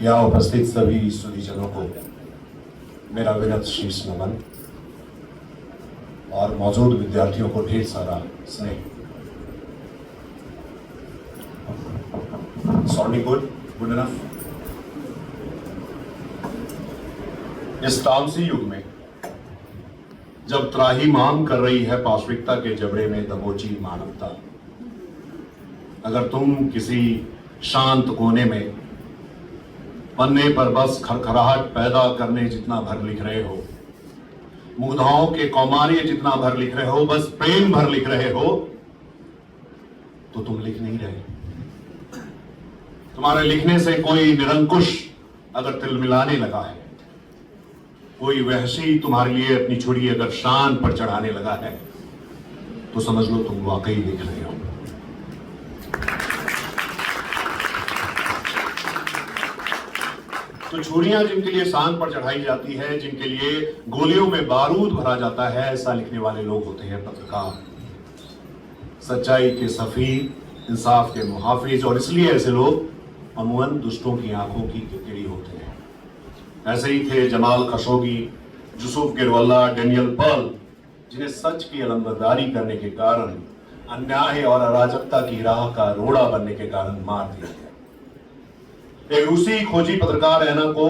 यहाँ उपस्थित सभी सुधीजनों को मेरा विनम्र शीर्ष नमन और मौजूद विद्यार्थियों को ढेर सारा स्नेह। Sounding good? Good enough? इस तामसी युग में जब त्राहिमाम कर रही है पाशविकता के जबड़े में दबोची मानवता, अगर तुम किसी शांत कोने में पन्ने पर बस खरखराहट पैदा करने जितना भर लिख रहे हो, मुग्धाओं के कौमार्य जितना भर लिख रहे हो, बस प्रेम भर लिख रहे हो, तो तुम लिख नहीं रहे। तुम्हारे लिखने से कोई निरंकुश अगर तिलमिलाने लगा है, कोई वहशी तुम्हारे लिए अपनी छुरी अगर शान पर चढ़ाने लगा है, तो समझ लो तुम वाकई लिख रहे हो। तो छुरियां जिनके लिए शान पर चढ़ाई जाती है, जिनके लिए गोलियों में बारूद भरा जाता है, ऐसा लिखने वाले लोग होते हैं पत्रकार, सच्चाई के सफीर, इंसाफ के मुहाफिज। और इसलिए ऐसे लोग अमूमन दुष्टों की आंखों की किरकिरी होते हैं। ऐसे ही थे जमाल खशोगी, यूसुफ गिरवल्ला, डेनियल पर्ल, जिन्हें सच की अलमबरदारी करने के कारण, अन्याय और अराजकता की राह का रोड़ा बनने के कारण मार दिया गया। एक रूसी खोजी पत्रकार एना को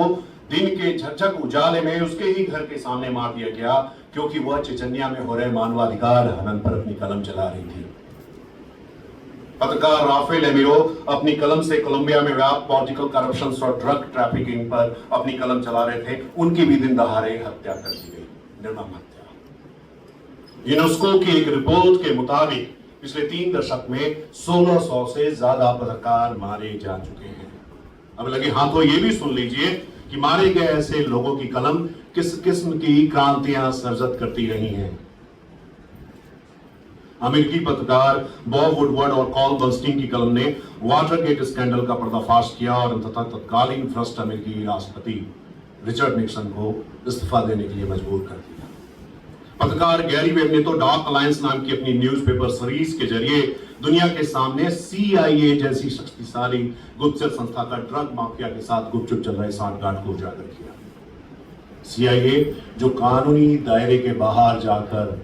दिन के झकझक उजाले में उसके ही घर के सामने मार दिया गया, क्योंकि वह चेचन्या में हो रहे मानवाधिकार हनन पर अपनी कलम चला रही थी। पत्रकार राफेल एमिरो अपनी कलम से कोलंबिया में व्याप्त पॉलिटिकल करप्शन और ड्रग ट्रैफिकिंग पर अपनी कलम चला रहे थे। उनकी भी दिन दहाड़े हत्या कर दी गई, निर्मम हत्या। यूनेस्को की एक रिपोर्ट के मुताबिक पिछले 3 दशक में 1600 से ज्यादा पत्रकार मारे जा चुके हैं। अब लगे हाथों ये भी सुन लीजिए कि मारे गए ऐसे लोगों की कलम किस किस्म की क्रांतियां सर्जत करती रही हैं। अमेरिकी पत्रकार बॉब वुडवर्ड और कॉल बर्नस्टीन की कलम ने वाटरगेट स्कैंडल का पर्दाफाश किया और अंततः तत्कालीन भ्रष्ट अमेरिकी राष्ट्रपति रिचर्ड निक्सन को इस्तीफा देने के लिए मजबूर कर दिया। पत्रकार गैरी वेब ने तो डार्क अलायंस नाम की अपनी न्यूज़पेपर सीरीज के जरिए दुनिया के सामने CIA जैसी शक्तिशाली गुप्तचर संस्था का ड्रग माफिया के साथ गुपचुप चल रहे सांठगांठ को उजागर किया। CIA जो कानूनी दायरे के बाहर जाकर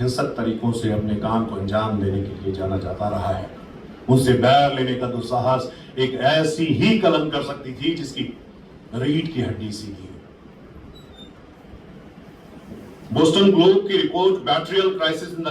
हिंसक तरीकों से अपने काम को अंजाम देने के लिए जाना जाता रहा है, उनसे बैर लेने का दुस्साहस एक ऐसी ही कलम कर सकती थी जिसकी रीढ़ की हड्डी सीधी। बोस्टन ग्लोब की रिपोर्ट बैटरियल क्राइसिस इन द